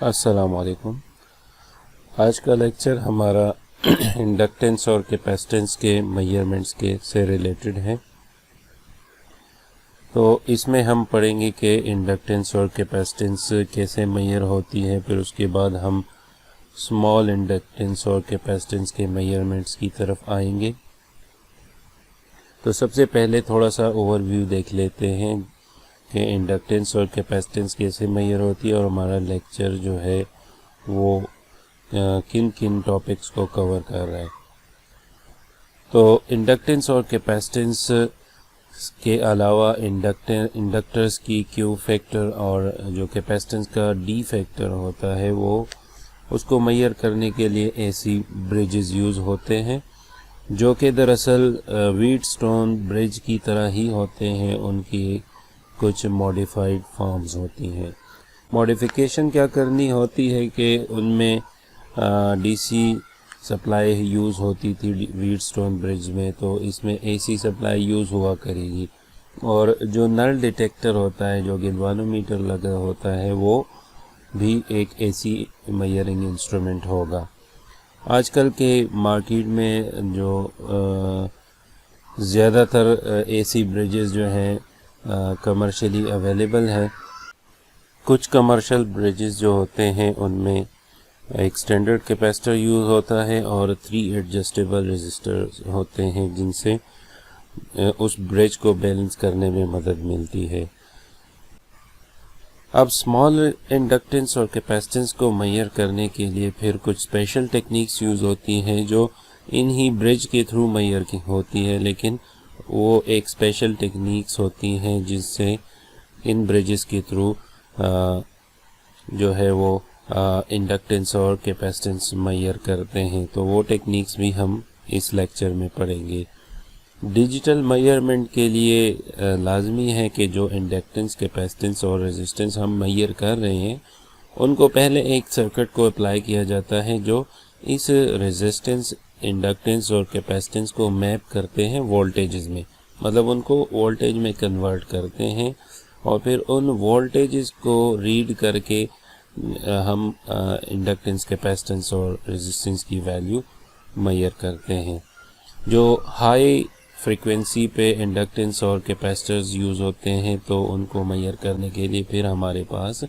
अस्सलाम वालेकुम। आज का लेक्चर हमारा इंडक्टेंस और कैपेसिटेंस के मेजरमेंट्स के से रिलेटेड है। तो इसमें हम पढ़ेंगे कि इंडक्टेंस और कैपेसिटेंस कैसे मेजर होती है, फिर उसके बाद हम स्मॉल इंडक्टेंस और कैपेसिटेंस के मेजरमेंट्स की तरफ आएंगे। तो सबसे पहले थोड़ा सा ओवरव्यू देख लेते हैं कि इंडक्टेंस और कैपेसिटेंस कैसे मेजर होती है और हमारा लेक्चर जो है वो किन किन टॉपिक्स को कवर कर रहा है। तो इंडक्टेंस और कैपेसिटेंस के अलावा इंडक्टर्स की क्यू फैक्टर और जो कैपेसिटेंस का डी फैक्टर होता है वो उसको मेजर करने के लिए एसी ब्रिजेस यूज़ होते हैं, जो कि दरअसल व्हीटस्टोन ब्रिज की तरह ही होते हैं। उनकी कुछ मॉडिफाइड फॉर्म्स होती हैं। मॉडिफिकेशन क्या करनी होती है कि उनमें डीसी सप्लाई यूज़ होती थी व्हीटस्टोन ब्रिज में, तो इसमें एसी सप्लाई यूज़ हुआ करेगी। और जो नल डिटेक्टर होता है, जो गैल्वानोमीटर लगा होता है, वो भी एक एसी मेजरिंग इंस्ट्रूमेंट होगा। आजकल के मार्केट में जो ज़्यादातर एसी ब्रिजेस जो हैं कमर्शियली अवेलेबल है। कुछ कमर्शियल ब्रिजेस जो होते हैं उनमें एक स्टैंडर्ड कैपेसिटर यूज़ होता है और 3 एडजस्टेबल रेजिस्टर होते हैं, जिनसे उस ब्रिज को बैलेंस करने में मदद मिलती है। अब स्मॉल इंडक्टेंस और कैपेसिटेंस को मेजर करने के लिए फिर कुछ स्पेशल टेक्निक्स यूज़ होती हैं जो इन्हीं ब्रिज के थ्रू मेजर की होती है, लेकिन वो एक स्पेशल टेक्निक्स होती हैं जिससे इन ब्रिजेस के थ्रू जो है वो इंडक्टेंस और कैपेसिटेंस मेजर करते हैं। तो वो टेक्निक्स भी हम इस लेक्चर में पढ़ेंगे। डिजिटल मेजरमेंट के लिए लाजमी है कि जो इंडक्टेंस, कैपेसिटेंस और रेजिस्टेंस हम मेजर कर रहे हैं उनको पहले एक सर्किट को अप्लाई किया जाता है जो इस रेजिस्टेंस, इंडक्टेंस और कैपेसिटेंस को मैप करते हैं वोल्टेजेस में, मतलब उनको वोल्टेज में कन्वर्ट करते हैं और फिर उन वोल्टेजेस को रीड करके हम इंडक्टेंस, कैपेसिटेंस और रेजिस्टेंस की वैल्यू मेजर करते हैं। जो हाई फ्रीक्वेंसी पे इंडक्टेंस और कैपेसिटर्स यूज़ होते हैं तो उनको मेजर करने के लिए फिर हमारे पास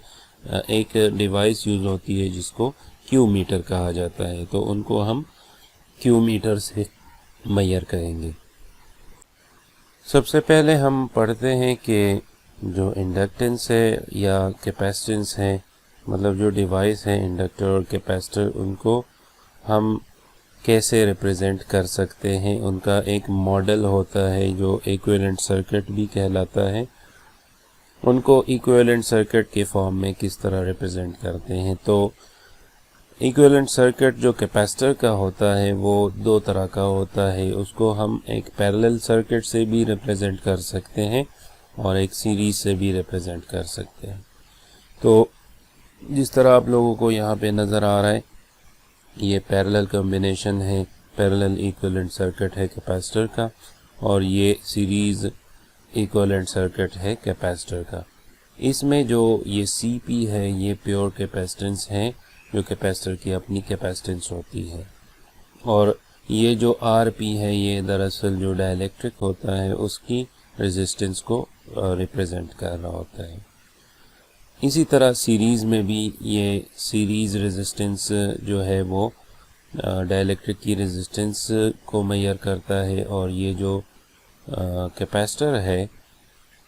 एक डिवाइस यूज़ होती है जिसको क्यू मीटर कहा जाता है। तो उनको हम क्यू मीटर से मेजर करेंगे। सबसे पहले हम पढ़ते हैं कि जो इंडक्टेंस है या कैपेसिटेंस है, मतलब जो डिवाइस है इंडक्टर और कैपेसिटर, उनको हम कैसे रिप्रेजेंट कर सकते हैं। उनका एक मॉडल होता है जो इक्विवेलेंट सर्किट भी कहलाता है। उनको इक्विवेलेंट सर्किट के फॉर्म में किस तरह रिप्रेजेंट करते हैं। तो इक्विवेलेंट सर्किट जो कैपेसिटर का होता है वो दो तरह का होता है। उसको हम एक पैरेलल सर्किट से भी रिप्रेजेंट कर सकते हैं और एक सीरीज से भी रिप्रेजेंट कर सकते हैं। तो जिस तरह आप लोगों को यहाँ पे नज़र आ रहा है, ये पैरेलल कॉम्बिनेशन है, पैरेलल इक्विवेलेंट सर्किट है कैपेसिटर का, और ये सीरीज़ इक्विवेलेंट सर्किट है कैपेसिटर का। इसमें जो ये CP है ये प्योर कैपेसिटेंस है, जो कैपेसिटर की अपनी कैपेसिटेंस होती है, और ये जो RP है ये दरअसल जो डाइलेक्ट्रिक होता है उसकी रेजिस्टेंस को रिप्रेजेंट कर रहा होता है। इसी तरह सीरीज़ में भी ये सीरीज़ रेजिस्टेंस जो है वो डाइलेक्ट्रिक की रेजिस्टेंस को मेजर करता है, और ये जो कैपेसिटर है,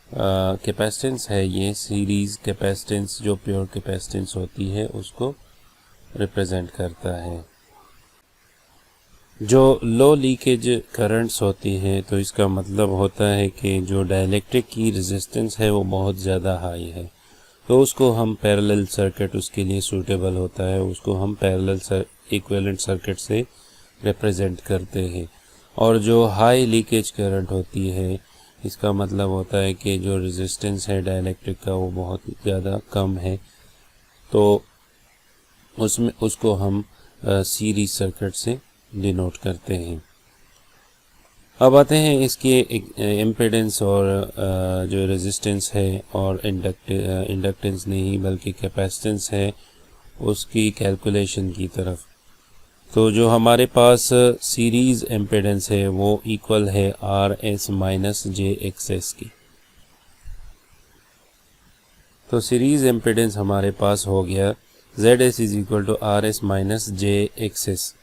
कैपेसिटेंस है, ये सीरीज़ कैपेसिटेंस जो प्योर कैपेसिटेंस होती है उसको रिप्रेजेंट करता है। जो लो लीकेज करंट्स होती हैं तो इसका मतलब होता है कि जो डाइलेक्ट्रिक की रेजिस्टेंस है वो बहुत ज़्यादा हाई है, तो उसको हम पैरेलल सर्किट उसके लिए सूटेबल होता है, उसको हम पैरेलल इक्विवेलेंट सर्किट से रिप्रेजेंट करते हैं। और जो हाई लीकेज करंट होती है इसका मतलब होता है कि जो रेजिस्टेंस है डाइलेक्ट्रिक का वो बहुत ज़्यादा कम है, तो उसमें उसको हम सीरीज सर्किट से डिनोट करते हैं। अब आते हैं इसके इम्पीडेंस और जो रेजिस्टेंस है और इंडक्टेंस नहीं बल्कि कैपेसिटेंस है, उसकी कैलकुलेशन की तरफ। तो जो हमारे पास सीरीज़ इम्पीडेंस है वो इक्वल है R S minus J X S की। तो सीरीज़ इम्पीडेंस हमारे पास हो गया Z S is equal to R S minus J X S.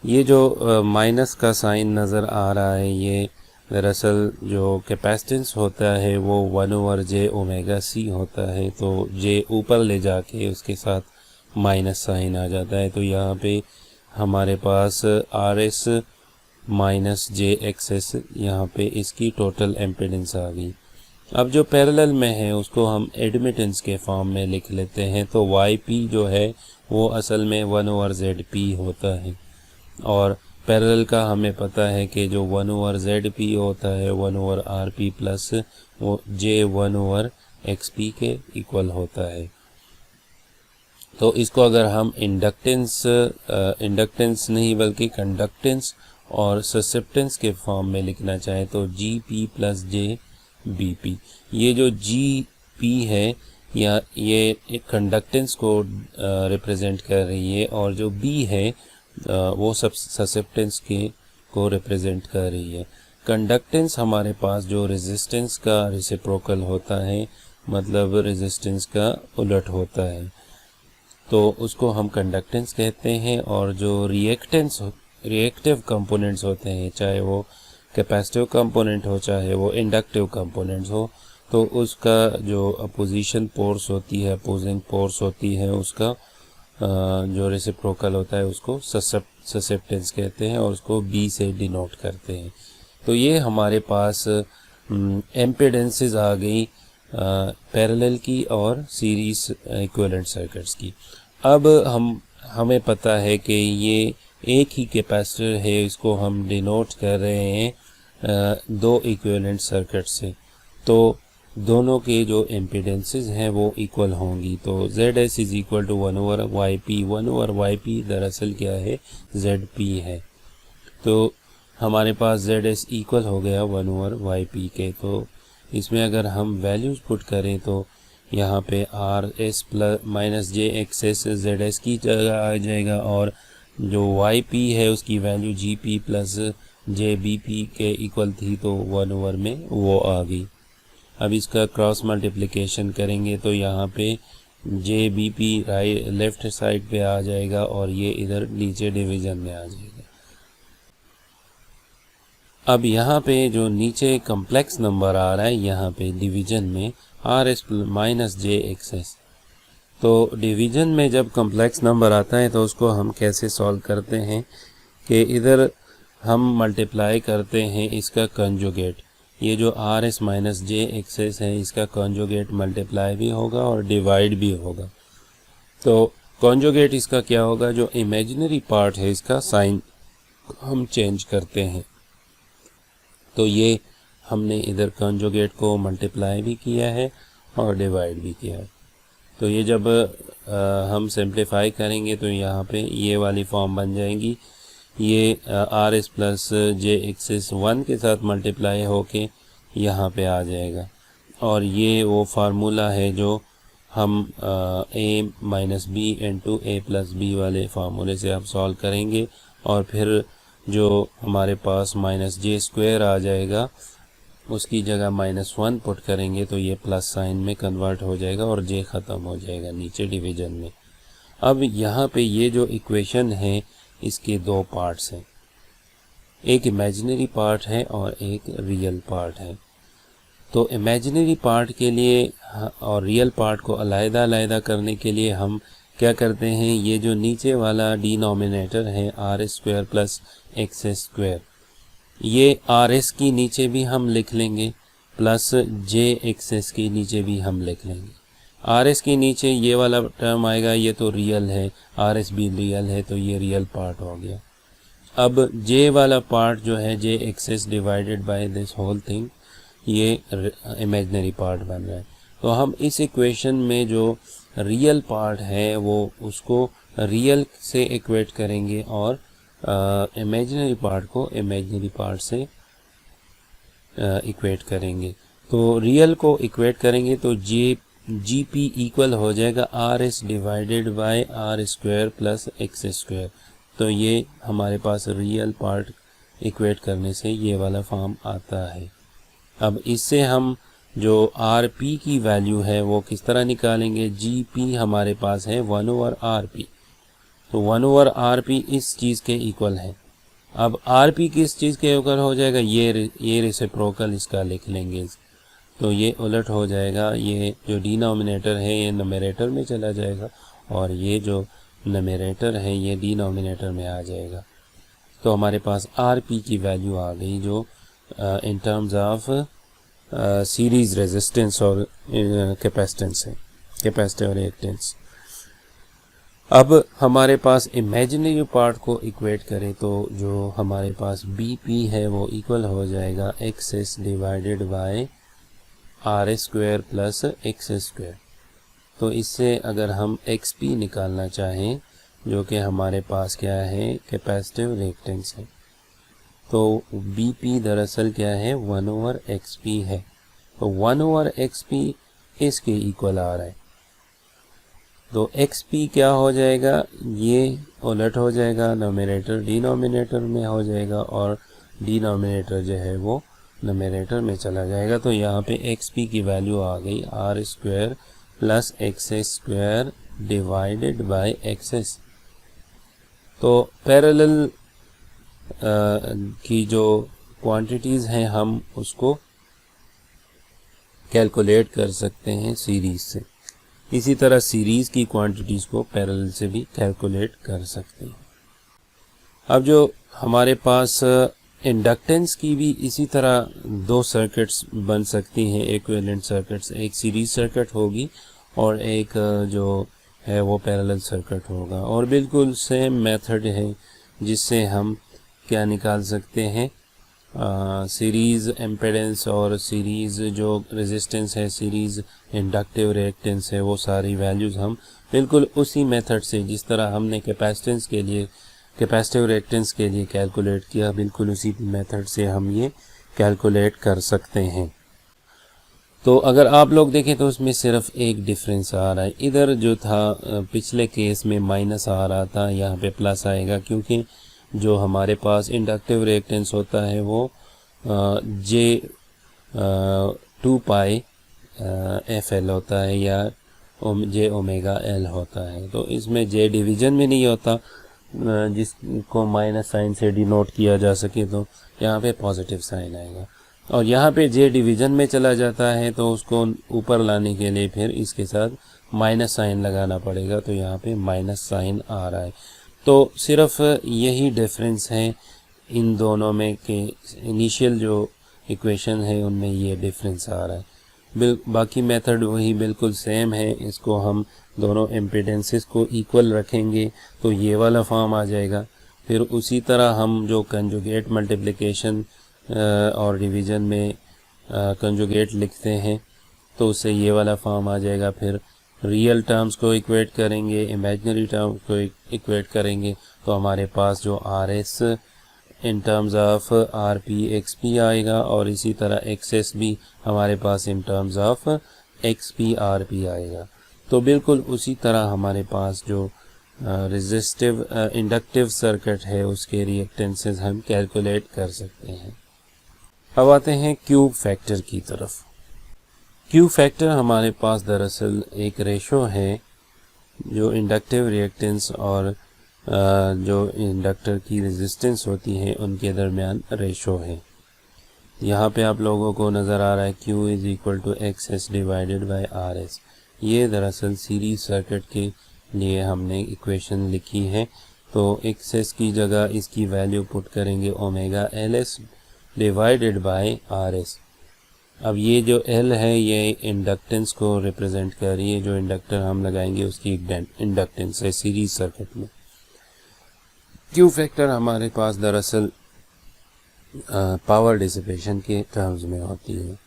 ये जो माइनस का साइन नज़र आ रहा है, ये दरअसल जो कैपेसिटेंस होता है वो 1/j ओमेगा सी होता है। तो जे ऊपर ले जाके उसके साथ माइनस साइन आ जाता है। तो यहाँ पे हमारे पास are S minus J X S, यहाँ पे इसकी टोटल इम्पीडेंस आ गई। अब जो पैरेलल में है उसको हम एडमिटेंस के फॉर्म में लिख लेते हैं। तो वाई पी जो है वो असल में 1/ZP होता है, और पैरेलल का हमें पता है कि जो 1/ZP होता है 1/RP प्लस वो J 1/XP के इक्वल होता है। तो इसको अगर हम इंडक्टेंस नहीं बल्कि कंडक्टेंस और ससेप्टेंस के फॉर्म में लिखना चाहें तो GP प्लस JBP। ये जो GP है या ये एक कंडक्टेंस को रिप्रेजेंट कर रही है, और जो B है वो सब ससेप्टेंस के को रिप्रेजेंट कर रही है। कंडक्टेंस हमारे पास जो रेजिस्टेंस का रेसिप्रोकल होता है, मतलब रेजिस्टेंस का उलट होता है, तो उसको हम कंडक्टेंस कहते हैं। और जो रिएक्टिव कंपोनेंट्स होते हैं, चाहे वो कैपेसिटिव कंपोनेंट हो चाहे वो इंडक्टिव कंपोनेंट्स हो, तो उसका जो अपोजिशन फोर्स होती है, अपोजिंग फोर्स होती है, उसका जो रेसिप्रोकल होता है उसको ससेप्टेंस कहते हैं, और उसको B से डिनोट करते हैं। तो ये हमारे पास एम्पीडेंसेस आ गई पैरेलल की और सीरीज इक्विवेलेंट सर्किट्स की। अब हमें पता है कि ये एक ही कैपेसिटर है, इसको हम डिनोट कर रहे हैं दो इक्विवेलेंट सर्किट से। तो दोनों के जो इम्पीडेंसेस हैं वो इक्वल होंगी। तो ZS is equal to 1/YP। 1/YP दरअसल क्या है, ZP है। तो हमारे पास ZS इक्वल हो गया 1/YP के। तो इसमें अगर हम वैल्यूज़ पुट करें तो यहाँ पे RS plus minus JXS ZS की जगह आ जाएगा, और जो YP है उसकी वैल्यू GP प्लस JBP के इक्वल थी, तो 1/, में वो आ गई। अब इसका क्रॉस मल्टीप्लिकेशन करेंगे तो यहाँ पे JBP लेफ्ट साइड पे आ जाएगा, और ये इधर नीचे डिवीज़न में आ जाएगा। अब यहाँ पे जो नीचे कम्प्लेक्स नंबर आ रहा है, यहाँ पे डिवीज़न में RS माइनस JXS। तो डिवीज़न में जब कम्प्लेक्स नंबर आता है तो उसको हम कैसे सॉल्व करते हैं कि इधर हम मल्टीप्लाई करते हैं इसका कंजुगेट। ये जो RS माइनस JXS है इसका कंजुगेट मल्टीप्लाई भी होगा और डिवाइड भी होगा। तो कंजुगेट इसका क्या होगा, जो इमेजिनरी पार्ट है इसका साइन हम चेंज करते हैं। तो ये हमने इधर कंजुगेट को मल्टीप्लाई भी किया है और डिवाइड भी किया है। तो ये जब हम सिंप्लीफाई करेंगे तो यहाँ पे ये वाली फॉर्म बन जाएंगी। ये RS प्लस JXS 1 के साथ मल्टीप्लाई होके यहाँ पे आ जाएगा, और ये वो फार्मूला है जो हम A minus B into A plus B वाले फार्मूले से आप सॉल्व करेंगे, और फिर जो हमारे पास माइनस J² आ जाएगा उसकी जगह -1 पुट करेंगे तो ये प्लस साइन में कन्वर्ट हो जाएगा और J ख़त्म हो जाएगा नीचे डिवीज़न में। अब यहाँ पे ये जो इक्वेशन है इसके दो पार्ट्स हैं, एक इमेजिनरी पार्ट है और एक रियल पार्ट है। तो इमेजिनरी पार्ट के लिए और रियल पार्ट को अलग-अलग करने के लिए हम क्या करते हैं, ये जो नीचे वाला डिनोमिनेटर है RS² प्लस XS², ये RS की नीचे भी हम लिख लेंगे प्लस JXS के नीचे भी हम लिख लेंगे। RS के नीचे ये वाला टर्म आएगा, ये तो रियल है, RS भी रियल है, तो ये रियल पार्ट हो गया। अब J वाला पार्ट जो है JXS divided by this whole thing, ये इमेजिनरी पार्ट बन रहा है। तो हम इस इक्वेशन में जो रियल पार्ट है वो उसको रियल से इक्वेट करेंगे और इमेजिनरी पार्ट को इमेजिनरी पार्ट से इक्वेट करेंगे। तो रियल को इक्वेट करेंगे तो GP इक्वल हो जाएगा RS divided bye R square plus X square. तो ये हमारे पास रियल पार्ट इक्वेट करने से ये वाला फॉर्म आता है। अब इससे हम जो RP की वैल्यू है वो किस तरह निकालेंगे। GP हमारे पास है 1/RP, तो 1/RP इस चीज़ के इक्वल है। अब RP किस चीज़ के इक्वल हो जाएगा, ये रेसिप्रोकल इसका लिख लेंगे, तो ये उलट हो जाएगा। ये जो डिनोमिनेटर है ये नुमेरेटर में चला जाएगा और ये जो नुमेरेटर है ये डिनोमिनेटर में आ जाएगा। तो हमारे पास RP की वैल्यू आ गई जो इन टर्म्स ऑफ सीरीज रेजिस्टेंस और कैपेसिटेंस है, कैपेसिटिव रिएक्टेंस। अब हमारे पास इमेजिनरी पार्ट को इक्वेट करें तो जो हमारे पास BP है वो इक्वल हो जाएगा XS divided bye R square plus X square. तो इससे अगर हम XP निकालना चाहें जो कि हमारे पास क्या है, कैपेसिटिव रिएक्टेंस है, तो BP दरअसल क्या है, 1/XP है। तो 1/XP इसके इक्वल आ रहा है। तो XP क्या हो जाएगा, ये उलट हो जाएगा, न्यूमरेटर डिनोमिनेटर में हो जाएगा और डिनोमिनेटर जो है वो न्यूमरेटर में चला जाएगा। तो यहाँ पे XP की वैल्यू आ गई R square plus X square divided by XS। तो पैरेलल की जो क्वांटिटीज़ हैं हम उसको कैलकुलेट कर सकते हैं सीरीज़ से। इसी तरह सीरीज़ की क्वांटिटीज़ को पैरेलल से भी कैलकुलेट कर सकते हैं। अब जो हमारे पास इंडक्टेंस की भी इसी तरह दो सर्किट्स बन सकती हैं, इक्विवेलेंट सर्किट्स। एक सीरीज सर्किट होगी और एक जो है वो पैरेलल सर्किट होगा, और बिल्कुल सेम मेथड है जिससे हम क्या निकाल सकते हैं, सीरीज़ इम्पीडेंस और सीरीज़ जो रेजिस्टेंस है, सीरीज़ इंडक्टिव रिएक्टेंस है, वो सारी वैल्यूज़ हम बिल्कुल उसी मेथड से, जिस तरह हमने कैपेसिटेंस के लिए, कैपेसिटिव रिएक्टेंस के लिए कैलकुलेट किया, बिल्कुल उसी मेथड से हम ये कैलकुलेट कर सकते हैं। तो अगर आप लोग देखें तो उसमें सिर्फ एक डिफरेंस आ रहा है। इधर जो था पिछले केस में माइनस आ रहा था, यहाँ पे प्लस आएगा, क्योंकि जो हमारे पास इंडक्टिव रिएक्टेंस होता है वो J2π FL होता है या J⍵L होता है। तो इसमें J डिवीज़न में नहीं होता जिसको माइनस साइन से डिनोट किया जा सके, तो यहाँ पे पॉजिटिव साइन आएगा। और यहाँ पे J डिवीज़न में चला जाता है तो उसको ऊपर लाने के लिए फिर इसके साथ माइनस साइन लगाना पड़ेगा, तो यहाँ पे माइनस साइन आ रहा है। तो सिर्फ यही डिफरेंस है इन दोनों में कि इनिशियल जो इक्वेशन है उनमें ये डिफरेंस आ रहा है। बाकी मेथड वही बिल्कुल सेम है। इसको हम दोनों इम्पीडेंसेस को इक्वल रखेंगे तो ये वाला फॉर्म आ जाएगा। फिर उसी तरह हम जो कंजुगेट मल्टीप्लिकेशन और डिवीज़न में कंजुगेट लिखते हैं तो उससे ये वाला फॉर्म आ जाएगा। फिर रियल टर्म्स को इक्वेट करेंगे, इमेजिनरी टर्म्स को इक्वेट करेंगे, तो हमारे पास जो RS in terms of RP XP आएगा, और इसी तरह XS भी हमारे पास in terms of XP RP आएगा। तो बिल्कुल उसी तरह हमारे पास जो रेजिस्टिव इंडक्टिव सर्किट है उसके रिएक्टेंसेस हम कैलकुलेट कर सकते हैं। अब आते हैं क्यूब फैक्टर की तरफ। क्यूब फैक्टर हमारे पास दरअसल एक रेशो है जो इंडक्टिव रिएक्टेंस और जो इंडक्टर की रेजिस्टेंस होती है उनके दरमियान रेशो है। यहाँ पे आप लोगों को नज़र आ रहा है Q is equal to XS divided by RS। ये दरअसल सीरीज सर्किट के लिए हमने इक्वेशन लिखी है। तो XS की जगह इसकी वैल्यू पुट करेंगे ⍵LS डिवाइडेड बाय RS। अब ये जो L है ये इंडक्टेंस को रिप्रेजेंट कर रही है, जो इंडक्टर हम लगाएंगे उसकी इंडक्टेंस है सीरीज सर्किट में। क्यू फैक्टर हमारे पास दरअसल पावर डिसिपेशन के टर्म्स में होती है।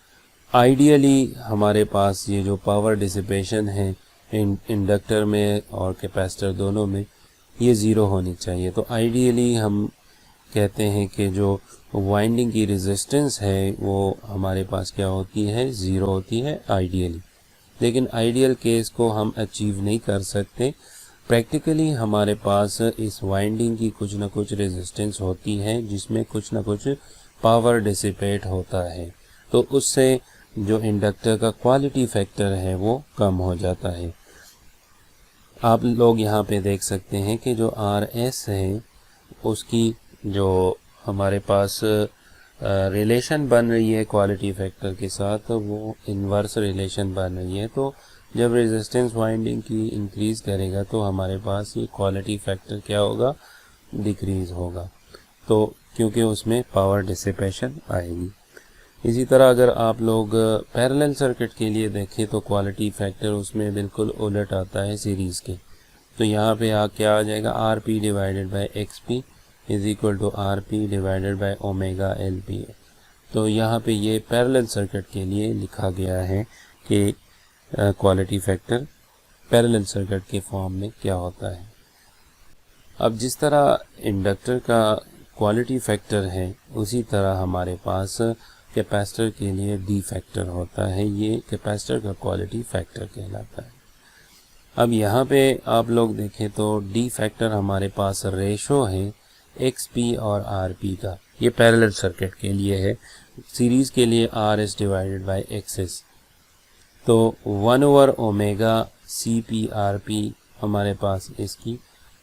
आइडियली हमारे पास ये जो पावर डिसिपेशन है इंडक्टर में और कैपेसिटर दोनों में ये ज़ीरो होनी चाहिए। तो आइडियली हम कहते हैं कि जो वाइंडिंग की रेजिस्टेंस है वो हमारे पास क्या होती है, ज़ीरो होती है आइडियली। लेकिन आइडियल केस को हम अचीव नहीं कर सकते। प्रैक्टिकली हमारे पास इस वाइंडिंग की कुछ ना कुछ रेजिस्टेंस होती है जिसमें कुछ ना कुछ पावर डिसिपेट होता है, तो उससे जो इंडक्टर का क्वालिटी फैक्टर है वो कम हो जाता है। आप लोग यहाँ पे देख सकते हैं कि जो RS है उसकी जो हमारे पास रिलेशन बन रही है क्वालिटी फैक्टर के साथ, वो इन्वर्स रिलेशन बन रही है। तो जब रेजिस्टेंस वाइंडिंग की इंक्रीज करेगा तो हमारे पास ये क्वालिटी फैक्टर क्या होगा, डिक्रीज होगा, तो क्योंकि उसमें पावर डिसिपेशन आएगी। इसी तरह अगर आप लोग पैरेलल सर्किट के लिए देखें तो क्वालिटी फैक्टर उसमें बिल्कुल उलट आता है सीरीज़ के। तो यहाँ पे क्या आ जाएगा, RP divided by XP is equal to RP divided by omega LP। तो यहाँ पे ये पैरेलल सर्किट के लिए लिखा गया है कि क्वालिटी फैक्टर पैरेलल सर्किट के फॉर्म में क्या होता है। अब जिस तरह इंडक्टर का क्वालिटी फैक्टर है उसी तरह हमारे पास कैपेसिटर के लिए D फैक्टर होता है। ये कैपेसिटर का क्वालिटी फैक्टर कहलाता है। अब यहाँ पे आप लोग देखें तो D फैक्टर हमारे पास रेशो है XP और RP का। ये पैरेलल सर्किट के लिए है। सीरीज़ के लिए RS डिवाइडेड बाय XS। तो 1/ओमेगा CP/RP हमारे पास इसकी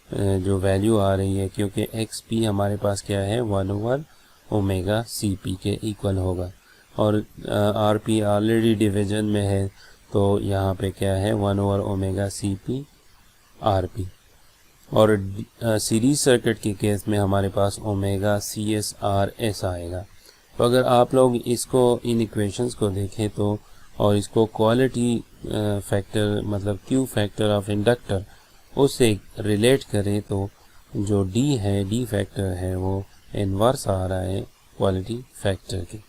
जो वैल्यू आ रही है, क्योंकि XP हमारे पास क्या है, 1/ओमेगा CP के इक्वल होगा, और RP ऑलरेडी डिवीजन में है तो यहाँ पे क्या है, 1/ओमेगा CP/RP। और सीरीज सर्किट के केस में हमारे पास ओमेगा CS/RS आएगा। तो अगर आप लोग इसको इन इक्वेशंस को देखें तो और इसको क्वालिटी फैक्टर मतलब Q फैक्टर ऑफ इंडक्टर उससे रिलेट करें तो जो D फैक्टर है वो इन्वर्स आ रहा है क्वालिटी फैक्टर के।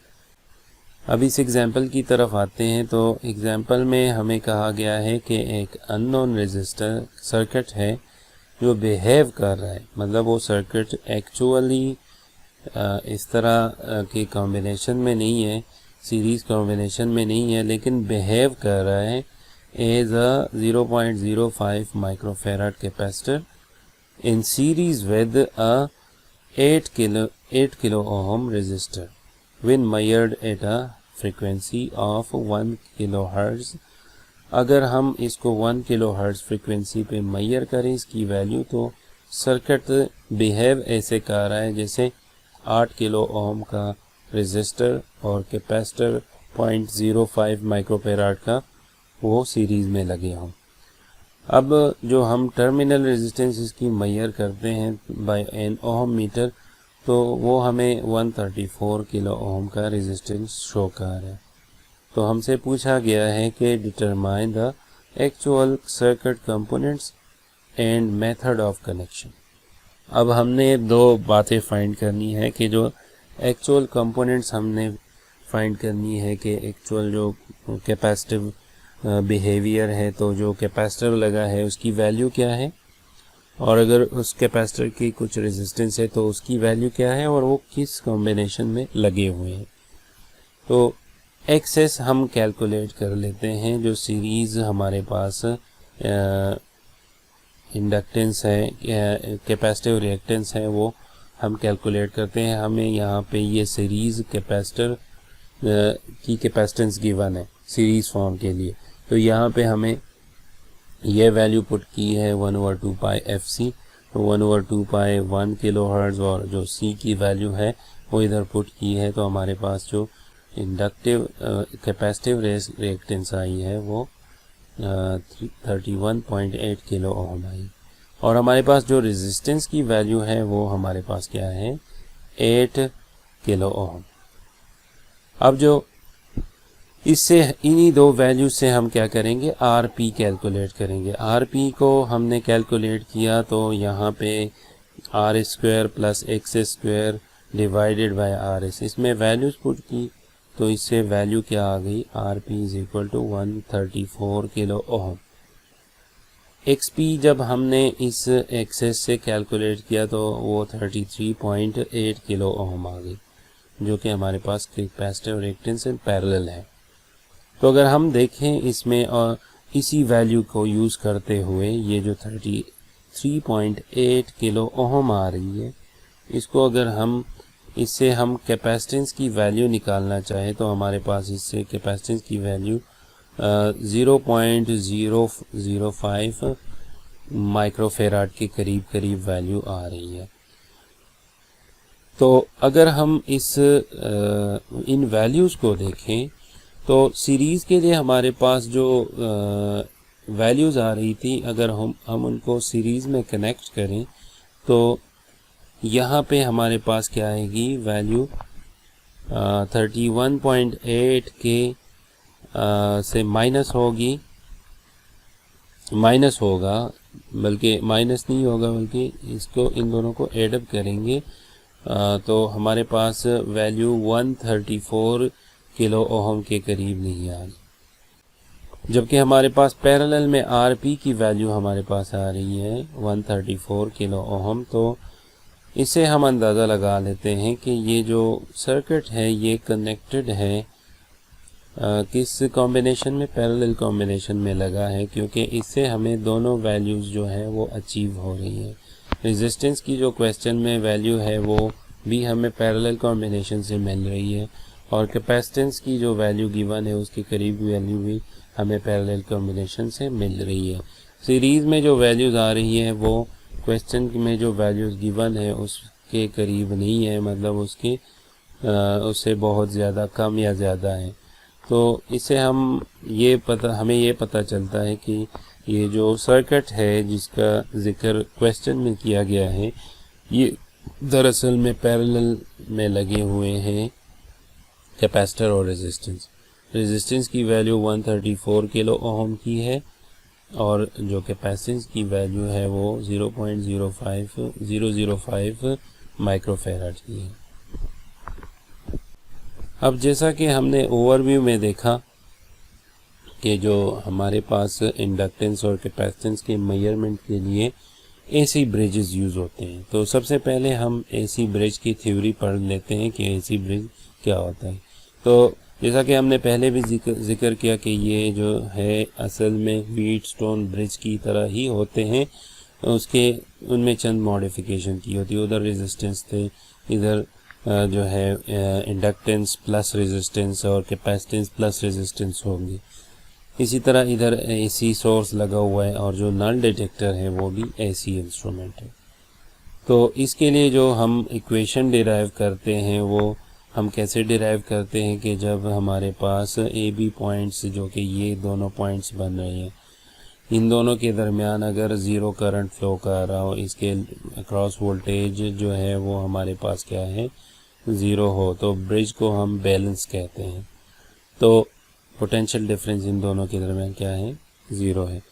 अब इस एग्जांपल की तरफ आते हैं। तो एग्जांपल में हमें कहा गया है कि एक अननोन रेजिस्टर सर्किट है जो बिहेव कर रहा है, मतलब वो सर्किट एक्चुअली इस तरह के कॉम्बिनेशन में नहीं है, सीरीज़ कॉम्बिनेशन में नहीं है, लेकिन बिहेव कर रहा है as a 0.05 microfarad capacitor in series with a 8 kilo ohm resistor when measured at a frequency of 1 kilohertz. अगर हम इसको 1 किलोहर्ट्ज़ फ्रीक्वेंसी पे मेजर करें इसकी वैल्यू, तो सर्किट बिहेव ऐसे कर रहा है जैसे 8 किलो ओम का रेजिस्टर और कैपेसिटर 0.05 माइक्रोफेराड का वो सीरीज़ में लगे हों। अब जो हम टर्मिनल रेजिस्टेंस इसकी मेजर करते हैं बाय एन ओम मीटर, तो वो हमें 134 किलो ओम का रेजिस्टेंस शो कर रहा है। तो हमसे पूछा गया है कि determine the actual circuit components and method of connection. अब हमने दो बातें फाइंड करनी है कि जो एक्चुअल कंपोनेंट्स हमने फाइंड करनी है कि एक्चुअल जो कैपेसिटिव बिहेवियर है, तो जो कैपेसिटर लगा है उसकी वैल्यू क्या है, और अगर उस कैपेसिटर की कुछ रेजिस्टेंस है तो उसकी वैल्यू क्या है, और वो किस कॉम्बिनेशन में लगे हुए हैं। तो एक्सेस हम कैलकुलेट कर लेते हैं। जो सीरीज़ हमारे पास इंडक्टेंस है, कैपेसिटिव रिएक्टेंस है, वो हम कैलकुलेट करते हैं। हमें यहाँ पे ये सीरीज़ कैपेसिटर की कैपेसिटेंस गिवन है सीरीज़ फॉर्म के लिए, तो यहाँ पे हमें ये वैल्यू पुट की है 1/2 पाई FC। तो 1/2 पाई 1 किलोहर्ट्ज़ और जो C की वैल्यू है वो इधर पुट की है, तो हमारे पास जो इंडक्टिव कैपेसिटिव रिएक्टेंस आई है वो 31.8 किलो ओम आई, और हमारे पास जो रेजिस्टेंस की वैल्यू है वो हमारे पास क्या है, 8 किलो ओम। अब जो इससे इन्हीं दो वैल्यू से हम क्या करेंगे, RP कैलकुलेट करेंगे। RP को हमने कैलकुलेट किया तो यहाँ पे R² plus XS² divided by RS, इसमें वैल्यूज पुट की तो इससे वैल्यू क्या आ गई, RP is equal to 134 kilo ohm. XP जब हमने इस XS से कैलकुलेट किया तो वो 33.8 किलो ओम आ गई, जो कि हमारे पास कैपेसिटिव रिएक्टेंस इन पैरेलल है। तो अगर हम देखें इसमें और इसी वैल्यू को यूज़ करते हुए ये जो 33.8 किलो ओहम आ रही है, इसको अगर हम इससे हम कैपेसिटेंस की वैल्यू निकालना चाहें तो हमारे पास इससे कैपेसिटेंस की वैल्यू 0.005 माइक्रोफेराड के करीब वैल्यू आ रही है। तो अगर हम इन वैल्यूज़ को देखें तो सीरीज़ के लिए हमारे पास जो वैल्यूज़ आ रही थी, अगर हम उनको सीरीज़ में कनेक्ट करें तो यहाँ पे हमारे पास क्या आएगी वैल्यू 31.8 के से माइनस होगा, बल्कि माइनस नहीं होगा, बल्कि इसको इन दोनों को एडअप करेंगे तो हमारे पास वैल्यू 134 किलो ओहम के करीब नहीं आ रही, जबकि हमारे पास पैरेलल में आरपी की वैल्यू हमारे पास आ रही है 134 किलो ओहम। तो इससे हम अंदाज़ा लगा लेते हैं कि ये जो सर्किट है ये कनेक्टेड है किस कॉम्बिनेशन में, पैरेलल कॉम्बिनेशन में लगा है, क्योंकि इससे हमें दोनों वैल्यूज़ जो है वो अचीव हो रही है। रेजिस्टेंस की जो क्वेश्चन में वैल्यू है वो भी हमें पैरेलल कॉम्बिनेशन से मिल रही है, और कैपेसिटेंस की जो वैल्यू गिवन है उसके करीब वैल्यू भी हमें पैरेलल कॉम्बिनेशन से मिल रही है। सीरीज़ में जो वैल्यूज़ आ रही है वो क्वेश्चन में जो वैल्यूज़ गिवन है उसके करीब नहीं है, मतलब उससे बहुत ज़्यादा कम या ज़्यादा है। तो इससे हमें ये पता चलता है कि ये जो सर्किट है जिसका ज़िक्र क्वेश्चन में किया गया है ये दरअसल में पैरेलल में लगे हुए हैं कैपेसिटर और रेजिस्टेंस की वैल्यू 134 किलो ओहम की है, और जो कैपेसिटेंस की वैल्यू है वो 0.005 माइक्रोफेराड की है। अब जैसा कि हमने ओवरव्यू में देखा कि जो हमारे पास इंडक्टेंस और कैपेसिटेंस के मेजरमेंट के लिए एसी ब्रिजेस यूज़ होते हैं, तो सबसे पहले हम एसी ब्रिज की थ्योरी पढ़ लेते हैं कि एसी ब्रिज क्या होता है। तो जैसा कि हमने पहले भी जिक्र किया कि ये जो है असल में व्हीटस्टोन ब्रिज की तरह ही होते हैं, उनमें चंद मॉडिफिकेशन की होती है। उधर रेजिस्टेंस थे, इधर जो है इंडक्टेंस प्लस रेजिस्टेंस और कैपेसिटेंस प्लस रेजिस्टेंस होंगी। इसी तरह इधर एसी सोर्स लगा हुआ है, और जो नल डिटेक्टर है वो भी एसी इंस्ट्रूमेंट है। तो इसके लिए जो हम इक्वेशन डिराइव करते हैं वो हम कैसे डिराइव करते हैं कि जब हमारे पास ए बी पॉइंट्स जो कि ये दोनों पॉइंट्स बन रहे हैं, इन दोनों के दरमियान अगर ज़ीरो करंट फ्लो कर रहा हो, इसके अक्रॉस वोल्टेज जो है वो हमारे पास क्या है ज़ीरो हो, तो ब्रिज को हम बैलेंस कहते हैं। तो पोटेंशियल डिफरेंस इन दोनों के दरमियान क्या है, ज़ीरो है।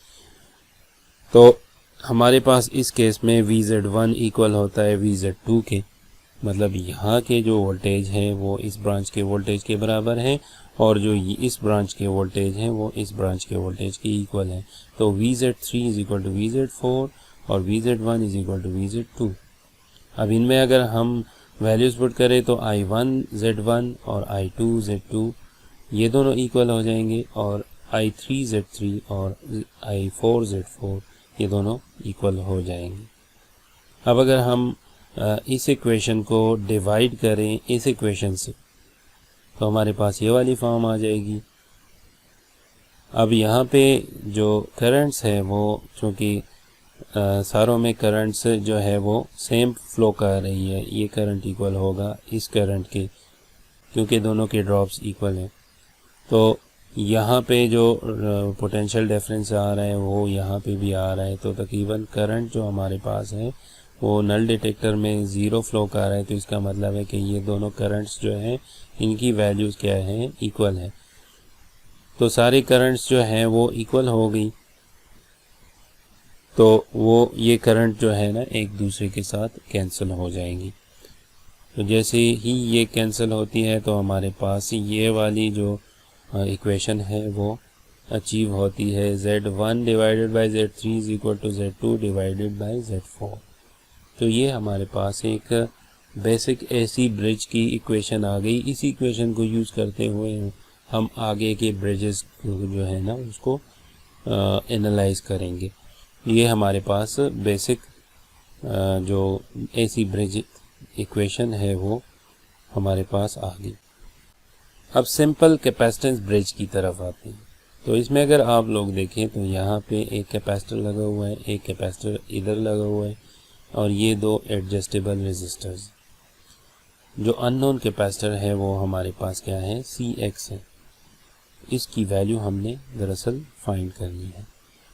तो हमारे पास इस केस में VZ1 इक्वल होता है VZ2 के, मतलब यहाँ के जो वोल्टेज है वो इस ब्रांच के वोल्टेज के बराबर है, और जो इस ब्रांच के वोल्टेज हैं वो इस ब्रांच के वोल्टेज के इक्वल है। तो VZ3 is equal to VZ4 और VZ1 is equal to VZ2। अब इनमें अगर हम वैल्यूज़ पुट करें तो I1Z1 और I2Z2 ये दोनों इक्वल हो जाएंगे, और I3Z3 और I4Z4 ये दोनों इक्वल हो जाएंगे। अब अगर हम इस इक्वेशन को डिवाइड करें इस इक्वेशन से तो हमारे पास ये वाली फॉर्म आ जाएगी। अब यहाँ पे जो करंट्स है वो चूँकि सारों में करंट्स जो है वो सेम फ्लो कर रही है, ये करंट इक्वल होगा इस करंट के, क्योंकि दोनों के ड्रॉप्स इक्वल हैं। तो यहाँ पे जो पोटेंशियल डिफरेंस आ रहा है वो यहाँ पे भी आ रहा है, तो तकरीबन करंट जो हमारे पास है वो नल डिटेक्टर में ज़ीरो फ्लो कर रहा है। तो इसका मतलब है कि ये दोनों करंट्स जो हैं इनकी वैल्यूज़ क्या है, इक्वल है। तो सारी करंट्स जो हैं वो इक्वल हो गई, तो वो ये करंट जो है ना एक दूसरे के साथ कैंसिल हो जाएंगी। तो जैसे ही ये कैंसिल होती है तो हमारे पास ये वाली जो इक्वेशन है वो अचीव होती है, Z1 divided by Z3 is equal to Z2 divided by Z4। तो ये हमारे पास एक बेसिक एसी ब्रिज की इक्वेशन आ गई। इसी इक्वेशन को यूज़ करते हुए हम आगे के ब्रिजेस जो है ना उसको एनालाइज करेंगे। ये हमारे पास बेसिक जो एसी ब्रिज इक्वेशन है वो हमारे पास आ गई। अब सिंपल कैपेसिटेंस ब्रिज की तरफ आते हैं। तो इसमें अगर आप लोग देखें तो यहाँ पे एक कैपेसिटर लगा हुआ है, एक कैपेसिटर इधर लगा हुआ है और ये दो एडजस्टेबल रेजिस्टर्स। जो अननोन कैपेसिटर है वो हमारे पास क्या है, Cx है। इसकी वैल्यू हमने दरअसल फाइंड करनी है।